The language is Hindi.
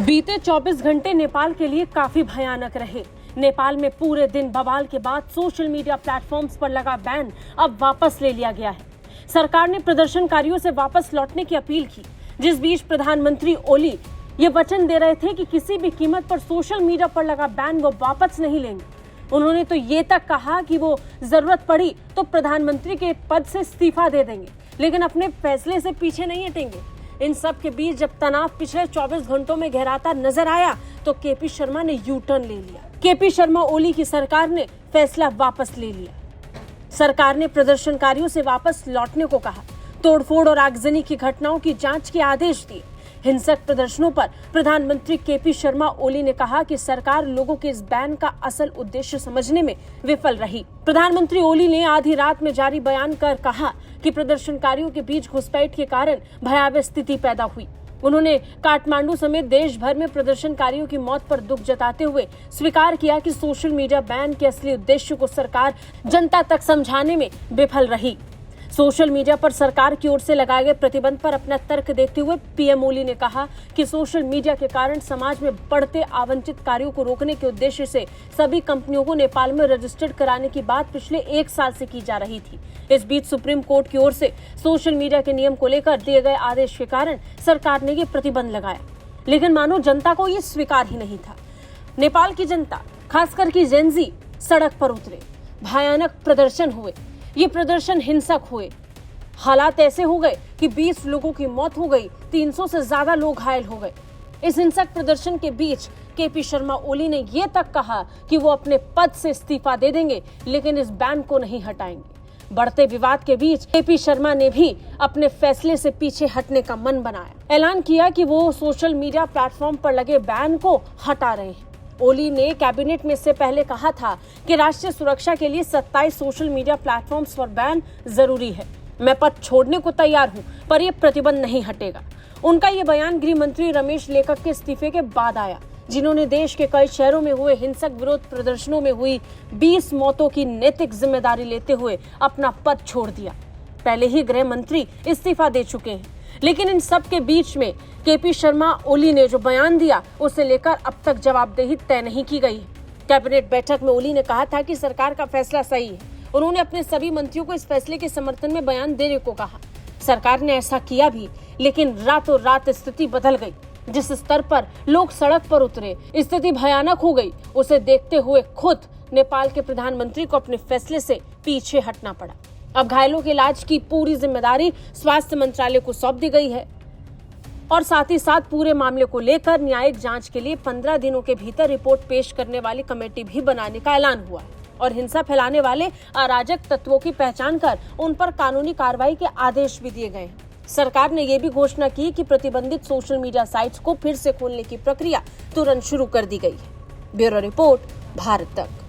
बीते 24 घंटे नेपाल के लिए काफी भयानक रहे। नेपाल में पूरे दिन बवाल के बाद सोशल मीडिया प्लेटफॉर्म्स पर लगा बैन अब वापस ले लिया गया है। सरकार ने प्रदर्शनकारियों से वापस लौटने की अपील की, जिस बीच प्रधानमंत्री ओली ये वचन दे रहे थे कि किसी भी कीमत पर सोशल मीडिया पर लगा बैन वो वापस नहीं लेंगे। उन्होंने तो ये तक कहा कि वो जरूरत पड़ी तो प्रधानमंत्री के पद से इस्तीफा दे देंगे, लेकिन अपने फैसले से पीछे नहीं हटेंगे। इन सब के बीच जब तनाव पिछले 24 घंटों में गहराता नजर आया तो केपी शर्मा ने यू टर्न ले लिया। केपी शर्मा ओली की सरकार ने फैसला वापस ले लिया। सरकार ने प्रदर्शनकारियों से वापस लौटने को कहा, तोड़फोड़ और आगजनी की घटनाओं की जांच के आदेश दिए। हिंसक प्रदर्शनों पर प्रधानमंत्री केपी शर्मा ओली ने कहा कि सरकार लोगों के इस बैन का असल उद्देश्य समझने में विफल रही। प्रधानमंत्री ओली ने आधी रात में जारी बयान कर कहा कि प्रदर्शनकारियों के बीच घुसपैठ के कारण भयावह स्थिति पैदा हुई। उन्होंने काठमांडू समेत देश भर में प्रदर्शनकारियों की मौत पर दुख जताते हुए स्वीकार किया कि सोशल मीडिया बैन के असली उद्देश्य को सरकार जनता तक समझाने में विफल रही। सोशल मीडिया पर सरकार की ओर से लगाए गए प्रतिबंध पर अपना तर्क देते हुए पीएम ओली ने कहा कि सोशल मीडिया के कारण समाज में बढ़ते आवंटित कार्यों को रोकने के उद्देश्य से सभी कंपनियों को नेपाल में रजिस्टर्ड कराने की बात पिछले 1 साल से की जा रही थी। इस बीच सुप्रीम कोर्ट की ओर से सोशल मीडिया के नियम को लेकर दिए गए आदेश के कारण सरकार ने ये प्रतिबंध लगाया, लेकिन मानो जनता को ये स्वीकार ही नहीं था। नेपाल की जनता, खासकर की जेनजी, सड़क पर उतरे, भयानक प्रदर्शन हुए। ये प्रदर्शन हिंसक हुए। हालात ऐसे हो गए कि 20 लोगों की मौत हो गई, 300 से ज्यादा लोग घायल हो गए। इस हिंसक प्रदर्शन के बीच केपी शर्मा ओली ने ये तक कहा कि वो अपने पद से इस्तीफा दे देंगे, लेकिन इस बैन को नहीं हटाएंगे। बढ़ते विवाद के बीच केपी शर्मा ने भी अपने फैसले से पीछे हटने का मन बनाया। ऐलान किया कि वो सोशल मीडिया प्लेटफॉर्म पर लगे बैन को हटा रहे हैं। ओली ने कैबिनेट में इससे पहले कहा था कि राष्ट्रीय सुरक्षा के लिए 27 सोशल मीडिया प्लेटफॉर्म्स पर बैन जरूरी है। मैं पद छोड़ने को तैयार हूं, पर यह प्रतिबंध नहीं हटेगा। उनका ये बयान गृह मंत्री रमेश लेखक के इस्तीफे के बाद आया, जिन्होंने देश के कई शहरों में हुए हिंसक विरोध प्रदर्शनों में हुई 20 मौतों की नैतिक जिम्मेदारी लेते हुए अपना पद छोड़ दिया। पहले ही गृह मंत्री इस्तीफा दे चुके हैं, लेकिन इन सब के बीच में केपी शर्मा ओली ने जो बयान दिया उसे लेकर अब तक जवाबदेही तय नहीं की गई है। कैबिनेट बैठक में ओली ने कहा था कि सरकार का फैसला सही है। उन्होंने अपने सभी मंत्रियों को इस फैसले के समर्थन में बयान देने को कहा। सरकार ने ऐसा किया भी, लेकिन रातों रात स्थिति बदल गई। जिस स्तर पर लोग सड़क पर उतरे, स्थिति भयानक हो गई। उसे देखते हुए खुद नेपाल के प्रधानमंत्री को अपने फैसले से पीछे हटना पड़ा। अब घायलों के इलाज की पूरी जिम्मेदारी स्वास्थ्य मंत्रालय को सौंप दी गई है और साथ ही साथ पूरे मामले को लेकर न्यायिक जांच के लिए 15 दिनों के भीतर रिपोर्ट पेश करने वाली कमेटी भी बनाने का ऐलान हुआ है और हिंसा फैलाने वाले अराजक तत्वों की पहचान कर उन पर कानूनी कार्रवाई के आदेश भी दिए गए हैं। सरकार ने यह भी घोषणा की कि प्रतिबंधित सोशल मीडिया साइट्स को फिर से खोलने की प्रक्रिया तुरंत शुरू कर दी गई है। ब्यूरो रिपोर्ट, भारत तक।